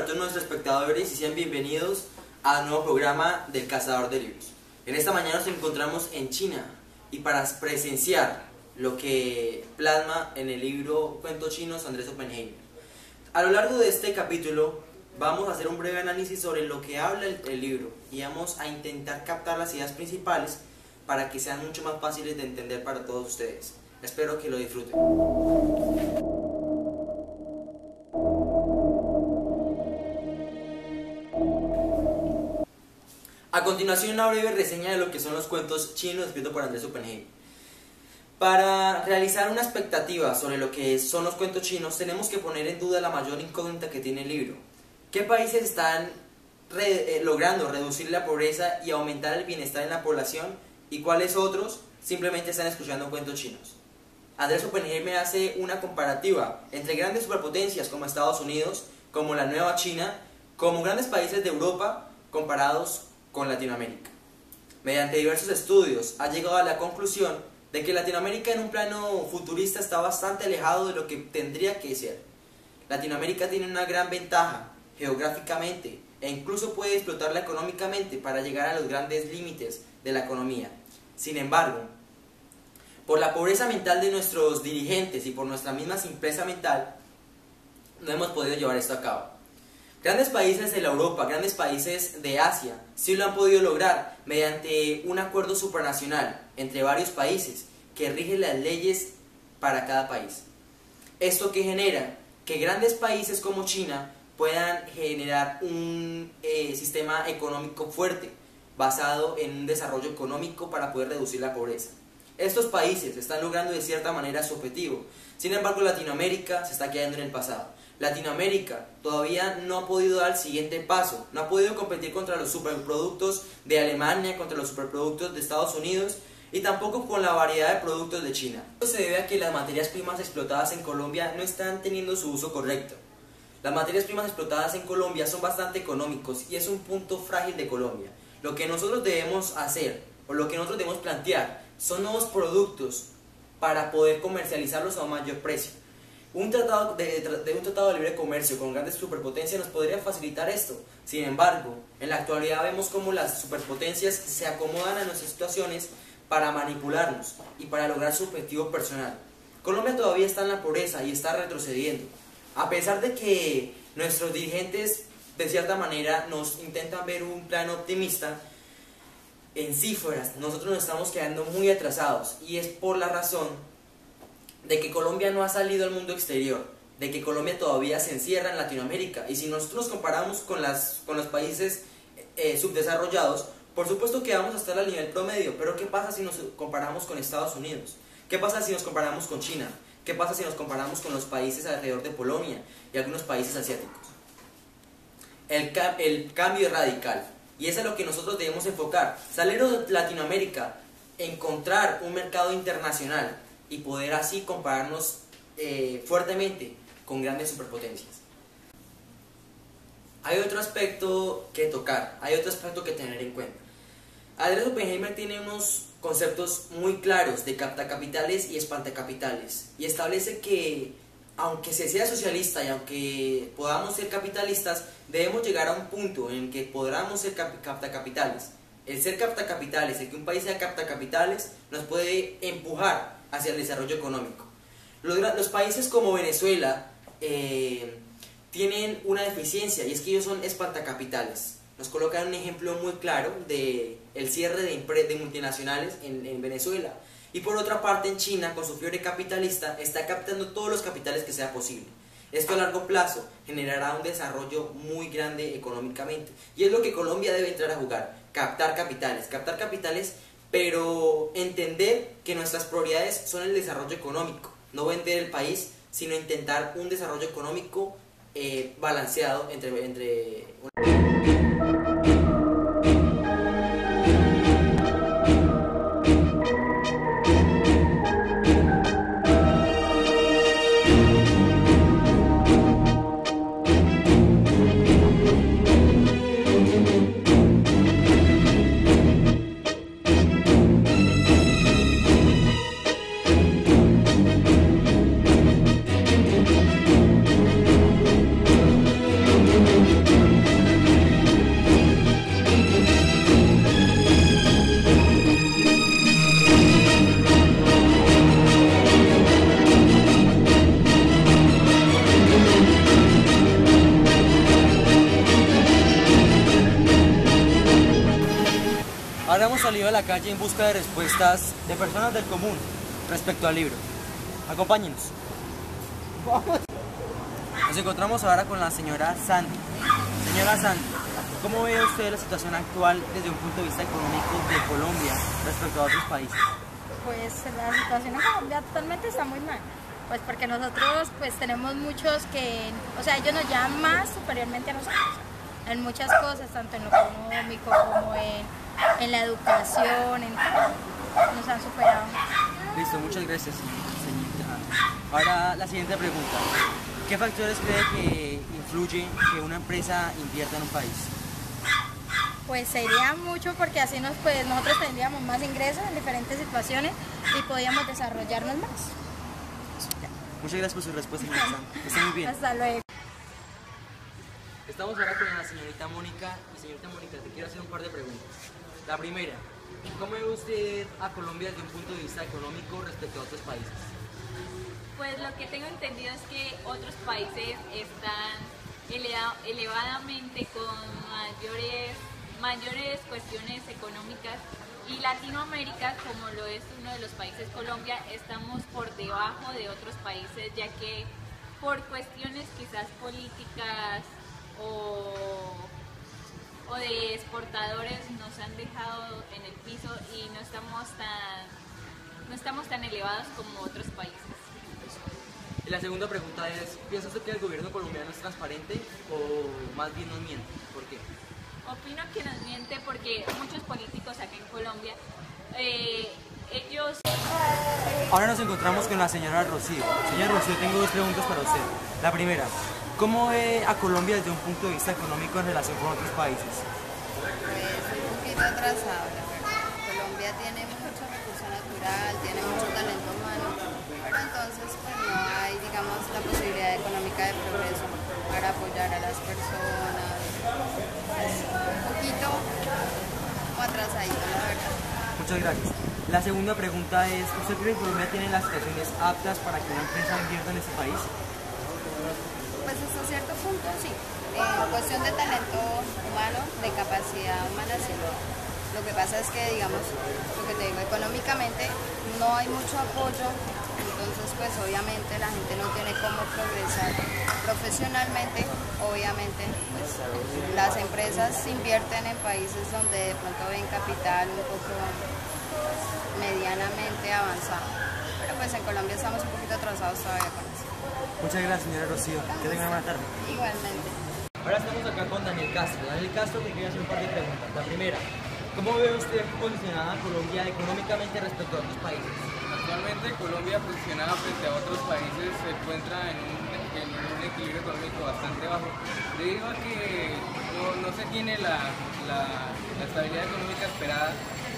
para todos nuestros espectadores y sean bienvenidos al nuevo programa del Cazador de Libros. En esta mañana nos encontramos en China y para presenciar lo que plasma en el libro Cuentos Chinos Andrés Oppenheimer. A lo largo de este capítulo vamos a hacer un breve análisis sobre lo que habla el libro y vamos a intentar captar las ideas principales para que sean mucho más fáciles de entender para todos ustedes. Espero que lo disfruten. A continuación, una breve reseña de lo que son los cuentos chinos escritos por Andrés Oppenheimer. Para realizar una expectativa sobre lo que son los cuentos chinos, tenemos que poner en duda la mayor incógnita que tiene el libro. ¿Qué países están logrando reducir la pobreza y aumentar el bienestar en la población? ¿Y cuáles otros simplemente están escuchando cuentos chinos? Andrés Oppenheimer hace una comparativa entre grandes superpotencias como Estados Unidos, como la nueva China, como grandes países de Europa comparados con Latinoamérica. Mediante diversos estudios ha llegado a la conclusión de que Latinoamérica en un plano futurista está bastante alejado de lo que tendría que ser. Latinoamérica tiene una gran ventaja geográficamente e incluso puede explotarla económicamente para llegar a los grandes límites de la economía. Sin embargo, por la pobreza mental de nuestros dirigentes y por nuestra misma simpleza mental, no hemos podido llevar esto a cabo. Grandes países de la Europa, grandes países de Asia, sí lo han podido lograr mediante un acuerdo supranacional entre varios países que rige las leyes para cada país. Esto que genera que grandes países como China puedan generar un sistema económico fuerte, basado en un desarrollo económico para poder reducir la pobreza. Estos países están logrando de cierta manera su objetivo. Sin embargo, Latinoamérica se está quedando en el pasado. Latinoamérica todavía no ha podido dar el siguiente paso, no ha podido competir contra los superproductos de Alemania, contra los superproductos de Estados Unidos y tampoco con la variedad de productos de China. Esto se debe a que las materias primas explotadas en Colombia no están teniendo su uso correcto. Las materias primas explotadas en Colombia son bastante económicos y es un punto frágil de Colombia. Lo que nosotros debemos hacer o lo que nosotros debemos plantear son nuevos productos para poder comercializarlos a un mayor precio. Un tratado de libre comercio con grandes superpotencias nos podría facilitar esto. Sin embargo, en la actualidad vemos cómo las superpotencias se acomodan a nuestras situaciones para manipularnos y para lograr su objetivo personal. Colombia todavía está en la pobreza y está retrocediendo. A pesar de que nuestros dirigentes de cierta manera nos intentan ver un plano optimista, en cifras nosotros nos estamos quedando muy atrasados y es por la razón de que Colombia no ha salido al mundo exterior, de que Colombia todavía se encierra en Latinoamérica. Y si nosotros nos comparamos con los países subdesarrollados, por supuesto que vamos a estar al nivel promedio, pero ¿qué pasa si nos comparamos con Estados Unidos? ¿Qué pasa si nos comparamos con China? ¿Qué pasa si nos comparamos con los países alrededor de Polonia y algunos países asiáticos? El cambio es radical y eso es lo que nosotros debemos enfocar. Salir de Latinoamérica, encontrar un mercado internacional y poder así compararnos fuertemente con grandes superpotencias. Hay otro aspecto que tocar, hay otro aspecto que tener en cuenta. Andrés Oppenheimer tiene unos conceptos muy claros de captacapitales y espantacapitales y establece que aunque se sea socialista y aunque podamos ser capitalistas, debemos llegar a un punto en que podamos ser captacapitales. El ser captacapitales, el que un país sea captacapitales, nos puede empujar hacia el desarrollo económico. Los países como Venezuela tienen una deficiencia y es que ellos son espantacapitales. Nos colocan un ejemplo muy claro del cierre de multinacionales en Venezuela. Y por otra parte en China, con su fiebre capitalista, está captando todos los capitales que sea posible. Esto a largo plazo generará un desarrollo muy grande económicamente. Y es lo que Colombia debe entrar a jugar, captar capitales, pero entender que nuestras prioridades son el desarrollo económico, no vender el país, sino intentar un desarrollo económico balanceado entre salido a la calle en busca de respuestas de personas del común respecto al libro. Acompáñenos. Nos encontramos ahora con la señora Sandy. Señora Sandy, ¿cómo ve usted la situación actual desde un punto de vista económico de Colombia respecto a otros países? Pues la situación en Colombia actualmente está muy mal, pues porque nosotros pues tenemos muchos que, o sea, ellos nos llevan más superiormente a nosotros en muchas cosas, tanto en lo económico como en la educación, en todo, nos han superado. Listo, muchas gracias, señorita. Ahora la siguiente pregunta. ¿Qué factores cree que influyen que una empresa invierta en un país? Pues sería mucho porque así nosotros tendríamos más ingresos en diferentes situaciones y podríamos desarrollarnos más. Muchas gracias por su respuesta, señora Sandy. Está muy bien. Hasta luego. Estamos ahora con la señorita Mónica. Y señorita Mónica, te quiero hacer un par de preguntas. La primera, ¿cómo ve usted a Colombia desde un punto de vista económico respecto a otros países? Pues lo que tengo entendido es que otros países están elevadamente con mayores cuestiones económicas y Latinoamérica, como lo es uno de los países Colombia, estamos por debajo de otros países, ya que por cuestiones quizás políticas o de exportadores nos han dejado en el piso y no estamos tan elevados como otros países. Y la segunda pregunta es, ¿piensa usted que el gobierno colombiano es transparente o más bien nos miente? ¿Por qué? Opino que nos miente porque muchos políticos acá en Colombia, ellos... Ahora nos encontramos con la señora Rocío. Señora Rocío, tengo dos preguntas para usted. La primera, ¿cómo ve a Colombia desde un punto de vista económico en relación con otros países? Pues un poquito atrasado, la verdad. Colombia tiene mucho recurso natural, tiene mucho talento humano, pero entonces pues no hay, digamos, la posibilidad económica de progreso para apoyar a las personas. Es un poquito como atrasadito, la verdad. Muchas gracias. La segunda pregunta es, ¿usted cree que Colombia tiene las situaciones aptas para que una empresa invierta en este país? Pues hasta cierto punto sí. En cuestión de talento humano, de capacidad humana, sí. Lo que pasa es que, digamos, lo que te digo, económicamente no hay mucho apoyo, entonces pues obviamente la gente no tiene cómo progresar profesionalmente. Obviamente pues las empresas invierten en países donde de pronto ven capital un poco medianamente avanzado, pero pues en Colombia estamos un poquito atrasados todavía con eso. Muchas gracias, señora Rocío. Que tenga una buena tarde. Igualmente. Ahora estamos acá con Daniel Castro. Daniel Castro, te quiero hacer un par de preguntas. La primera, ¿cómo ve usted posicionada a Colombia económicamente respecto a otros países? Actualmente Colombia, posicionada frente a otros países, se encuentra en un equilibrio económico bastante bajo, debido a que no se tiene la estabilidad económica esperada,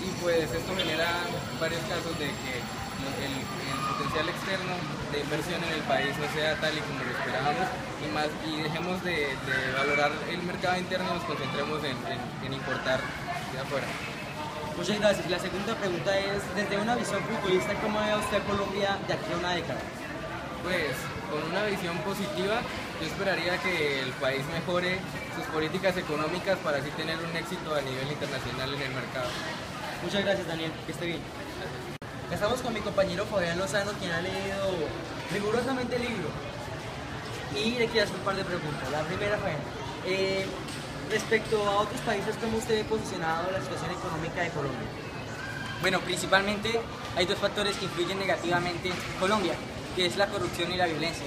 y pues esto genera varios casos de que el potencial externo de inversión en el país no sea tal y como lo esperábamos, y dejemos de valorar el mercado interno y nos concentremos en importar de afuera. Muchas gracias. Y la segunda pregunta es, desde una visión futbolista, ¿cómo ve usted a Colombia de aquí a una década? Pues con una visión positiva, yo esperaría que el país mejore sus políticas económicas para así tener un éxito a nivel internacional en el mercado. Muchas gracias, Daniel. Que esté bien. Estamos con mi compañero Fabián Lozano, quien ha leído rigurosamente el libro. Y le quiero hacer un par de preguntas. La primera, Fabián. Respecto a otros países, ¿cómo usted ha posicionado la situación económica de Colombia? Bueno, principalmente hay dos factores que influyen negativamente en Colombia, que es la corrupción y la violencia.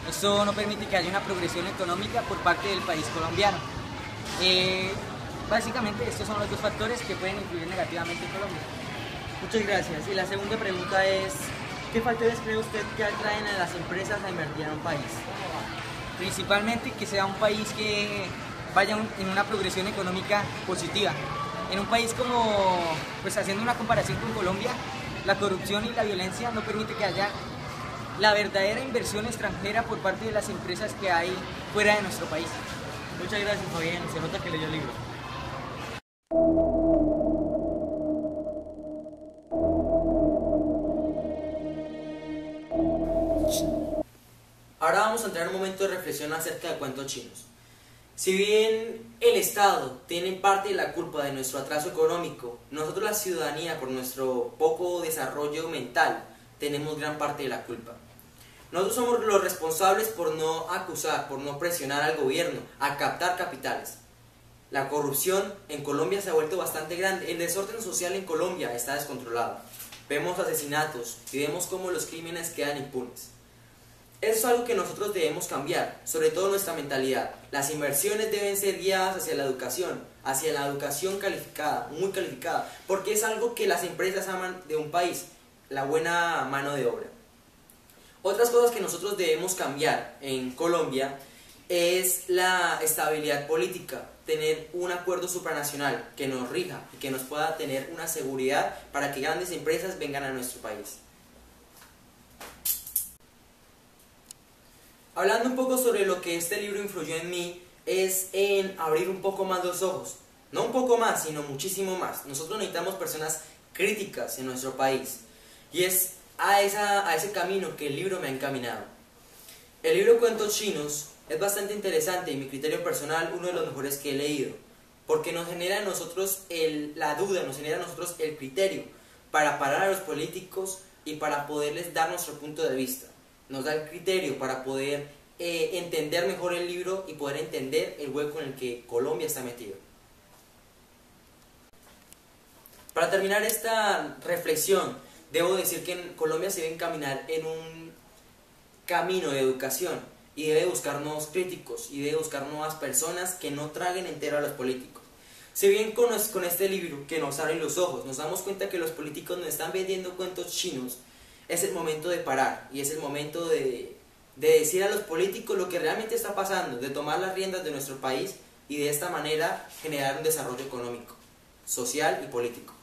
Esto no permite que haya una progresión económica por parte del país colombiano. Básicamente estos son los dos factores que pueden influir negativamente en Colombia. Muchas gracias. Y la segunda pregunta es, ¿qué factores cree usted que atraen a las empresas a invertir en un país? Principalmente que sea un país que vaya en una progresión económica positiva. En un país como, pues haciendo una comparación con Colombia, la corrupción y la violencia no permite que haya la verdadera inversión extranjera por parte de las empresas que hay fuera de nuestro país. Muchas gracias, Fabián. Se nota que leyó el libro. Ahora vamos a entrar en un momento de reflexión acerca de cuentos chinos. Si bien el Estado tiene parte de la culpa de nuestro atraso económico, nosotros la ciudadanía, por nuestro poco desarrollo mental, tenemos gran parte de la culpa. Nosotros somos los responsables por no acusar, por no presionar al gobierno a captar capitales. La corrupción en Colombia se ha vuelto bastante grande, el desorden social en Colombia está descontrolado. Vemos asesinatos y vemos cómo los crímenes quedan impunes. Eso es algo que nosotros debemos cambiar, sobre todo nuestra mentalidad. Las inversiones deben ser guiadas hacia la educación calificada, muy calificada, porque es algo que las empresas aman de un país, la buena mano de obra. Otras cosas que nosotros debemos cambiar en Colombia es la estabilidad política, tener un acuerdo supranacional que nos rija y que nos pueda tener una seguridad para que grandes empresas vengan a nuestro país. Hablando un poco sobre lo que este libro influyó en mí, es en abrir un poco más los ojos. No un poco más, sino muchísimo más. Nosotros necesitamos personas críticas en nuestro país. Y es a ese camino que el libro me ha encaminado. El libro Cuentos Chinos es bastante interesante y mi criterio personal uno de los mejores que he leído. Porque nos genera a nosotros la duda, nos genera a nosotros el criterio para parar a los políticos y para poderles dar nuestro punto de vista. Nos da el criterio para poder entender mejor el libro y poder entender el hueco en el que Colombia está metido. Para terminar esta reflexión, debo decir que en Colombia se debe encaminar en un camino de educación y debe buscar nuevos críticos y debe buscar nuevas personas que no traguen entero a los políticos. Si bien con este libro que nos abre los ojos, nos damos cuenta que los políticos nos están vendiendo cuentos chinos, es el momento de parar y es el momento de decir a los políticos lo que realmente está pasando, de tomar las riendas de nuestro país y de esta manera generar un desarrollo económico, social y político.